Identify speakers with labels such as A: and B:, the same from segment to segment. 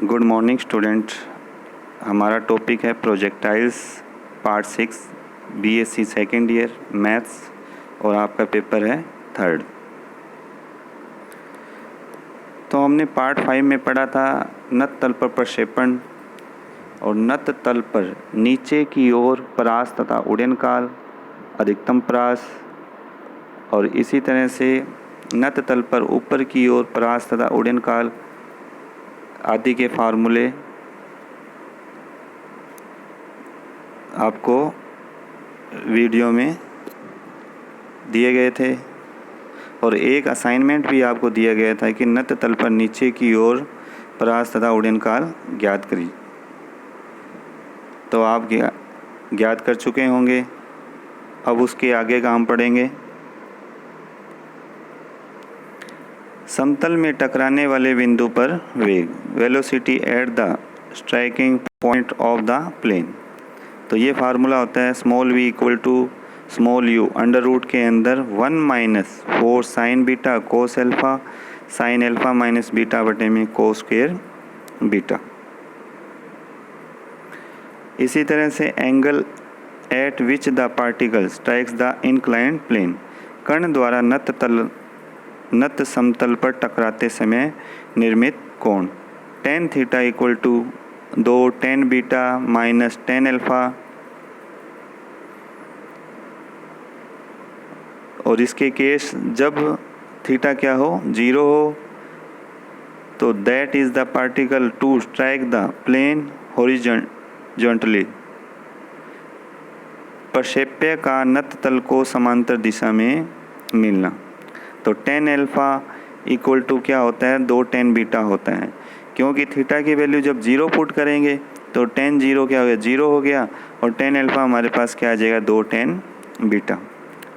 A: Good morning student. हमारा topic है projectiles part 6 BSc second year maths और आपका पेपर है 3rd। तो हमने पार्ट 5 में पढ़ा था नत तल पर प्रक्षेपण और नत तल पर नीचे की ओर परास तथा उड़नकाल अधिकतम परास, और इसी तरह से नत तल पर ऊपर की ओर परास तथा उड़नकाल आदि के फार्मूले आपको वीडियो में दिए गए थे। और एक असाइनमेंट भी आपको दिया गया था कि नत तल पर नीचे की ओर परास तथा उड़नकाल ज्ञात करिए। तो आप ज्ञात कर चुके होंगे। अब उसके आगे का हम पढ़ेंगे। समतल में टकराने वाले बिंदु पर वेग, velocity at the striking point of the plane. तो ये फार्मूला होता है small v equal to small u under root के अंदर 1-4 sine beta cos alpha sine alpha minus beta बटे में कोस स्क्वायर बीटा। इसी तरह से angle at which the particle strikes the inclined plane, कण द्वारा नत समतल पर टकराते समय निर्मित कोण tan theta equal to 2 tan beta minus tan alpha. और इसके केस जब थीटा क्या हो 0 हो तो that is the particle to strike the plane horizontally, प्रक्षेप्य का नत तल को समांतर दिशा में मिलना। तो tan एल्फ़ा इक्वल टू क्या होता है 2 tan बीटा होता है, क्योंकि थीटा की वैल्यू जब 0 पुट करेंगे तो tan 0 क्या हो गया 0 हो गया, और tan एल्फ़ा हमारे पास क्या आ जाएगा 2 tan बीटा।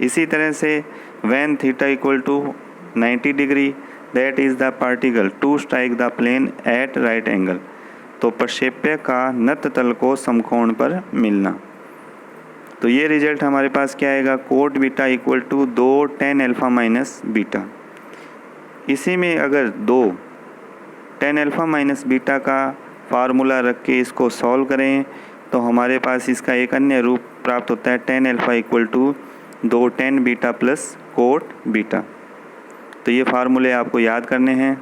A: इसी तरह से when theta equal to 90 degree that is the particle to strike the plane at right angle, तो प्रक्षेप्य का नत तल को समकोण पर मिलना। तो ये रिजल्ट हमारे पास क्या आएगा cot beta equal to 2 tan alpha minus beta. इसी में अगर 2 tan एल्फ़ा माइनस बीटा का फार्मूला रख के इसको सॉल्व करें तो हमारे पास इसका एक अन्य रूप प्राप्त होता है tan alpha equal to 2 tan beta plus cot beta. तो ये फार्मूले आपको याद करने हैं।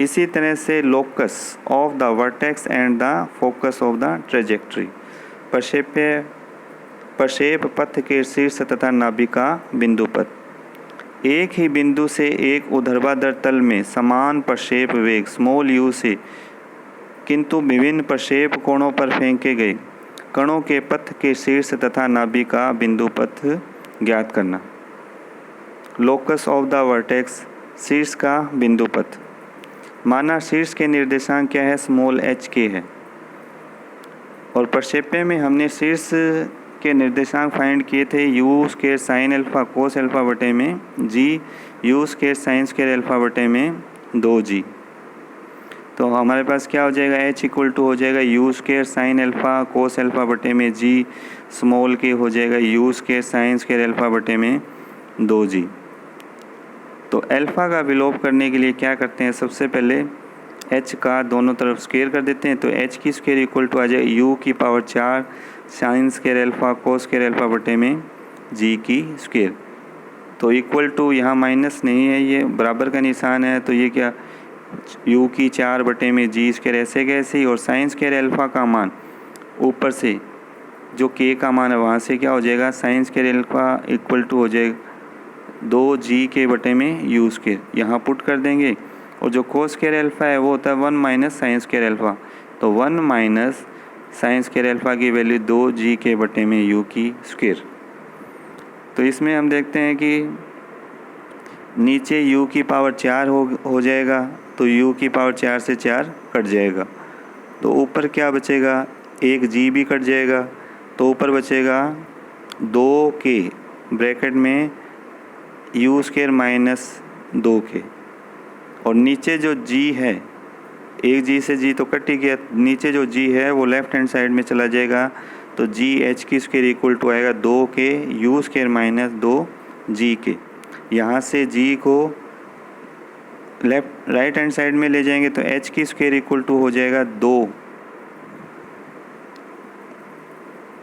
A: इसी तरह से locus of the vertex and the focus of the trajectory, प्रक्षेप पथ के शीर्ष तथा नाभिका बिंदु पर एक ही बिंदु से एक ऊर्ध्वाधर तल में समान प्रक्षेप वेग स्मॉल u से किंतु विभिन्न प्रक्षेप कोणों पर फेंके गए कणों के पथ के शीर्ष तथा नाभिका बिंदु पथ ज्ञात करना। लोकस ऑफ द वर्टेक्स, शीर्ष का बिंदु पथ। माना शीर्ष के निर्देशांक क्या है स्मॉल h के है, और प्रक्षेप्य में हमने शीर्ष के निर्देशांक फाइंड किए थे u स्क्वायर साइन एल्फ़ा कोस एल्फ़ा बटे में g, u square sine square alpha बटे में 2g। तो हमारे पास क्या हो जाएगा h इक्वल टू हो जाएगा u स्क्वायर साइन एल्फ़ा कोस एल्फ़ा बटे में g, स्मॉल के हो जाएगा u square sine square alpha बटे में 2g। तो एल्फ़ा का विलोप करने के लिए क्या करते हैं, सबसे पहले h का दोनों तरफ स्क्वायर कर देते हैं। तो h की स्क्वायर इक्वल टू आ जाएगा u की power 4 sign square alpha cos square alpha बटे में g की स्क्वायर। तो इक्वल टू यहाँ माइनस नहीं है, ये बराबर का निशान है, तो ये क्या u की 4 बटे में g स्क्वायर ऐसे कैसे ही, और साइन स्क्वायर एल्फ़ा का मान ऊपर से जो k का मान है वहाँ से क्या हो जाएगा sine square alpha equal to हो जाएगा 2g के बटे में u स्क्वायर, यहाँ पुट कर देंगे। और जो कोस स्क्वायर एल्फ़ा है वो होता है 1 माइनस साइन स्क्वायर एल्फ़ा, तो 1 माइनस साइन स्क्वायर एल्फ़ा की वैल्यू 2g के बटे में u की स्क्वायर। तो इसमें हम देखते हैं कि नीचे u की पावर 4 हो जाएगा, तो u की पावर 4 से 4 कट जाएगा, तो ऊपर क्या बचेगा एक g भी कट जाएगा, तो ऊपर बचेगा 2k ब्रैकेट में u स्क्वायर माइनस 2k, और नीचे जो g है एक g से g तो कट ही गया, नीचे जो g है वो लेफ्ट हैंड साइड में चला जाएगा, तो g h की स्क्वायर इक्वल टू आएगा 2k u square minus 2g के। यहाँ से g को लेफ्ट राइट हैंड साइड में ले जाएंगे तो एच की स्क्वायर इक्वल टू हो जाएगा 2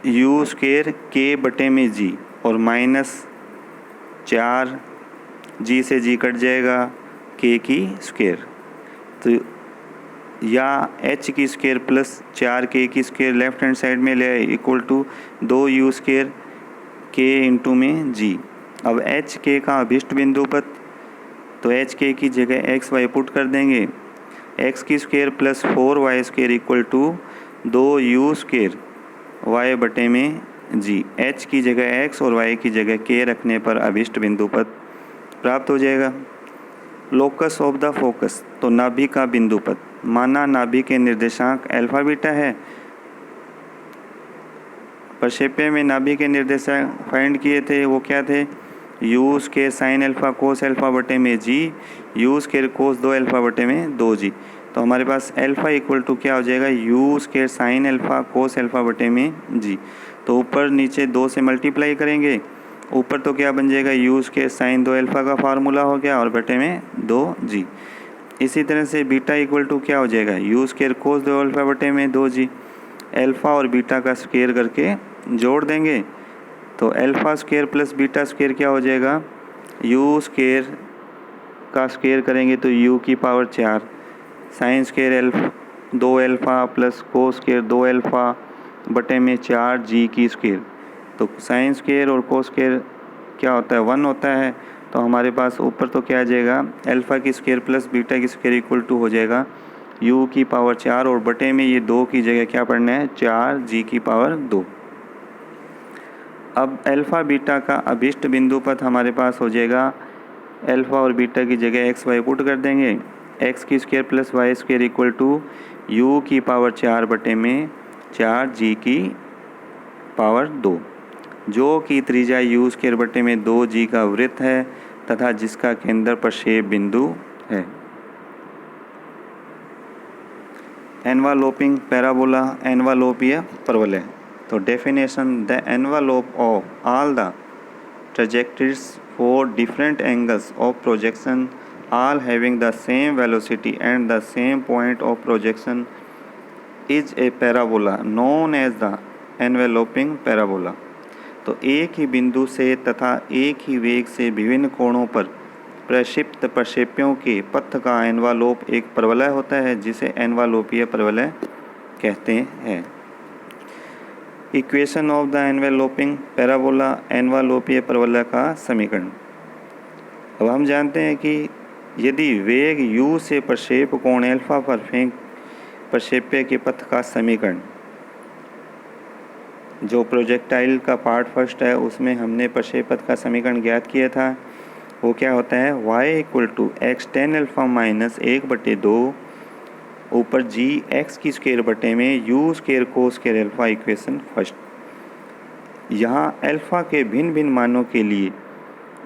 A: यू स्क्वायर के बटे में जी और माइनस 4 जी से जी कट जाएगा के की स्क्वायर, तो या एच की स्क्वायर प्लस 4 के की स्क्वायर लेफ्ट हैंड साइड में ले आए इक्वल टू 2 यू स्क्वायर के इंटू में जी। अब एच के का अभिष्ट बिंदु पद, तो एच के की जगह एक्स वाई पुट कर देंगे, एक्स की square plus 4 y square equal to 2 u square y बटे में जी। एच की जगह एक्स और वाई की जगह के रखने पर अभिष्ट बिंदु पद प्राप्त हो जाएगा। लोकस ऑफ द फोकस, तो नाभि का बिंदु पद, माना नाभि के निर्देशांक अल्फा बीटा है। प्रक्षेप्य में नाभि के निर्देशांक फाइंड किए थे, वो क्या थे, you square sine alpha cos alpha बटे में जी, यू स्क्वायर कोस 2 अल्फा बटे में 2 जी। तो हमारे पास अल्फा इक्वल टू क्या हो जाएगा, you square sine alpha cos alpha बटे में जी। तो ऊपर नीचे 2 से मल्टीप्लाई करेंगे, ऊपर तो क्या बन जाएगा, यू स्क्वायर साइन 2 अल्फा का फार्मूला हो गया और बटे में 2 जी। इसी तरह से बीटा इक्वल टू क्या हो जाएगा, यू स्क्वायर कोस 2 अल्फा बटे में 2 जी। अल्फा और बीटा का स्क्वायर करके जोड़ देंगे तो alpha square plus beta square क्या हो जाएगा, यू स्क्वायर का स्क्वायर करेंगे तो यू की power 4 sine square 2 alpha plus cos square 2 alpha बटे में 4 जी की स्क्वायर। तो साइन स्क्वायर और कोस स्क्वायर क्या होता है, 1 होता है। तो हमारे पास ऊपर तो क्या आ जाएगा, अल्फा की स्क्वायर प्लस बीटा की स्क्वायर इक्वल टू हो जाएगा यू की पावर 4 और बटे में ये 2 की जगह क्या पढ़ना है, 4 जी की पावर 2। अब अल्फ़ा बीटा का अभिष्ट बिंदु पद हमारे पास हो जाएगा, अल्फ़ा और बीटा की जगह एक्स वाई पुट कर देंगे, एक्स की square plus y square equal to u की पावर 4 बटे में 4 जी की पावर 2, जो कि त्रिज्या यू स्क्वायर बटे में 2 जी का वृत्त है तथा जिसका केंद्र प्रक्षेप बिंदु है। एनवालोपिंग पैराबोला, एनवालोपीय परवलय। तो definition, the envelope of all the trajectories for different angles of projection all having the same velocity and the same point of projection is a parabola known as the enveloping parabola। तो एक ही बिंदु से तथा एक ही वेग से विभिन्न कोणों पर प्रक्षिप्त प्रक्षेप्यों के पथ का एनवालोप एक परवलय होता है जिसे एनवालोपीय परवलय कहते हैं। Equation of the enveloping parabola, एनवालोपीय परवलय का समीकरण। अब हम जानते हैं कि यदि वेग u से प्रक्षेप कोण अल्फा पर फेंक प्रक्षेप्य के पथ का समीकरण, जो प्रोजेक्टाइल का पार्ट फर्स्ट है उसमें हमने प्रक्षेप पथ का समीकरण ज्ञात किया था, वो क्या होता है, y equal to x tan alpha minus 1/2 ऊपर जी एक्स की स्क्वायर बटे में यू स्क्वायर को स्क्वायर अल्फा। इक्वेशन फर्स्ट, यहाँ अल्फा के भिन्न भिन्न मानों के लिए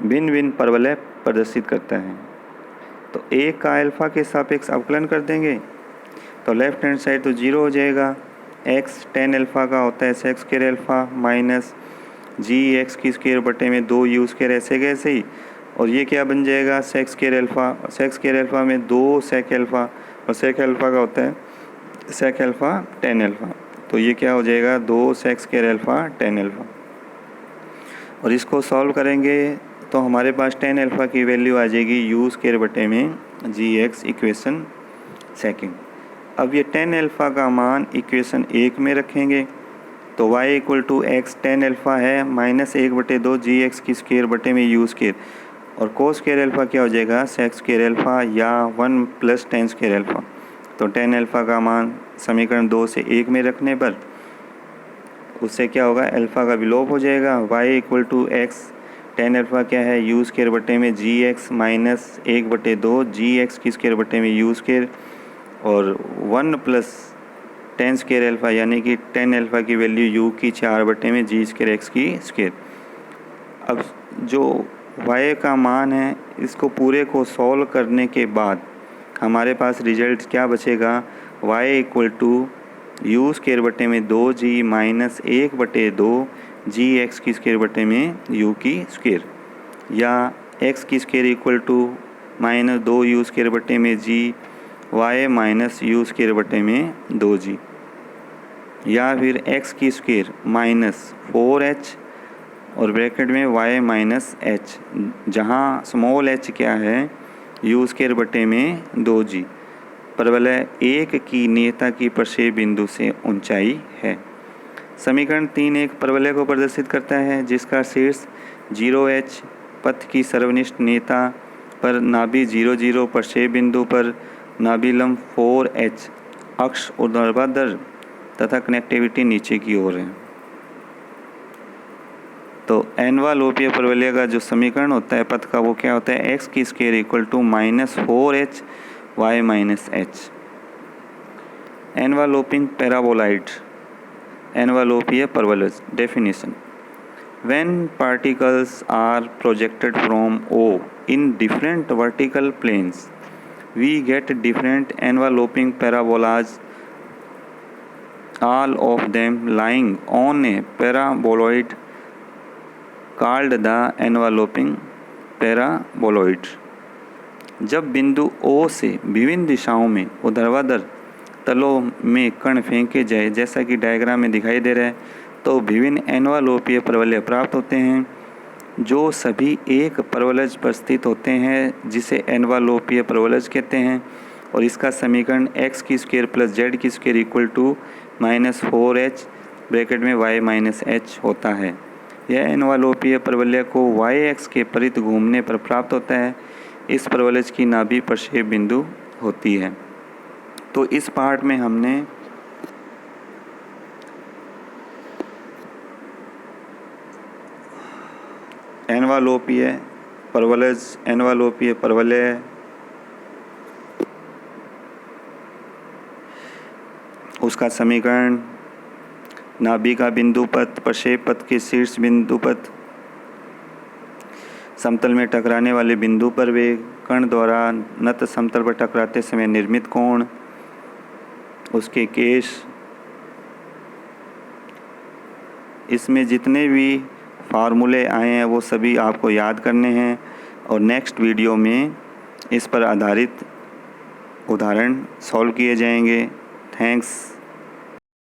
A: भिन्न भिन्न परवलय प्रदर्शित करता है। तो एक का अल्फा के सापेक्ष अवकलन कर देंगे तो लेफ्ट हैंड साइड तो 0 हो जाएगा, एक्स टेन अल्फा का होता है सेक्स स्क्वायर अल्फा माइनस जी एक्स की स्क्वायर बटे में 2 यू स्क्वायर ऐसे कैसे ही, और ये क्या बन जाएगा, sex square alpha, sex square alpha में 2 सेक अल्फा और सेक अल्फा का होता है सेक अल्फा टेन अल्फा, तो ये क्या हो जाएगा 2 sec square alpha tan alpha. और इसको सॉल्व करेंगे तो हमारे पास टेन अल्फा की वैल्यू आ जाएगी यू स्क्वायर बटे में जी एक्स। इक्वेशन सेकंड, अब ये टेन अल्फा का मान इक्वेशन 1 में रखेंगे तो y equal to x tan alpha है माइनस 1/2 जी एक्स की स्क्वायर बटे में यू स्क्वायर, और कोस स्क्वायर अल्फा क्या हो जाएगा, सेक स्क्वायर अल्फा या 1 प्लस टेन स्क्वायर अल्फा। तो टेन अल्फा का मान समीकरण 2 से 1 में रखने पर उससे क्या होगा, अल्फा का विलोप हो जाएगा, y equal to x tan alpha क्या है, यू स्क्वायर बटे में g x minus 1/2 g x की स्क्वायर बटे में यू स्क्वायर और 1 प्लस टेन स्क्वायर अल्फा, यानी कि टेन अल्फा की वैल्यू यू की 4 बटे में जी स्क्वायर एक्स की स्क्वायर। अब जो y का मान है इसको पूरे को सॉल्व करने के बाद हमारे पास रिजल्ट क्या बचेगा, y equal to u square बटे में 2g माइनस 1/2 जी एक्स की स्क्वायर बटे में यू की स्क्वायर, या एक्स की square equal to minus 2u²/g y minus u² में 2g, या फिर x² माइनस 4h और ब्रैकेट में y माइनस h, जहाँ स्मॉल h क्या है u² में 2g। परवलय 1 की नियता की प्रक्षेप बिंदु से ऊंचाई है। समीकरण 3 एक परवलय को प्रदर्शित करता है जिसका शीर्ष 0h पथ की सर्वनिष्ठ नियता पर नाभि 0 0 प्रक्षेप बिंदु पर नाभि लंब 4h अक्ष ऊर्ध्वाधर तथा कनेक्टिविटी नीचे की ओर है। तो एनवालोपीय परवलय का जो समीकरण होता है पथ का वो क्या होता है, x² = -4h y - h। एनवालोपिंग paraboloid, एनवालोपीय परवलय definition. When particles are projected from O in different vertical planes, we get different enveloping parabolas, all of them lying on a paraboloid called the enveloping paraboloid। जब बिंदु O से विभिन्न दिशाओं में ऊर्ध्वाधर तलों में कण फेंके जाए, जैसा कि डायग्राम में दिखाई दे रहा है, तो विभिन्न एनवालोपीय परवलय प्राप्त होते हैं जो सभी एक परवलज पर स्थित होते हैं, जिसे एनवालोपीय परवलज कहते हैं। और इसका समीकरण x² + z² = -4h ब्रैकेट में y माइनस h होता है। यह एनवालोपीय परवलय को y अक्ष के परित घूमने पर प्राप्त होता है। इस परवलज की नाभि प्रक्षेप बिंदु होती है। तो इस पार्ट में हमने एनवालोपीय परवलज, एनवालोपीय परवलय, उसका समीकरण, नाभि का बिंदु पथ, प्रक्षेप पथ के शीर्ष बिंदु पथ, समतल में टकराने वाले बिंदु पर वेग, कण द्वारा नत समतल पर टकराते समय निर्मित कोण, उसके केश, इसमें जितने भी फार्मूले आए हैं वो सभी आपको याद करने हैं और नेक्स्ट वीडियो में इस पर आधारित उदाहरण सॉल्व किए जाएंगे। थैंक्स।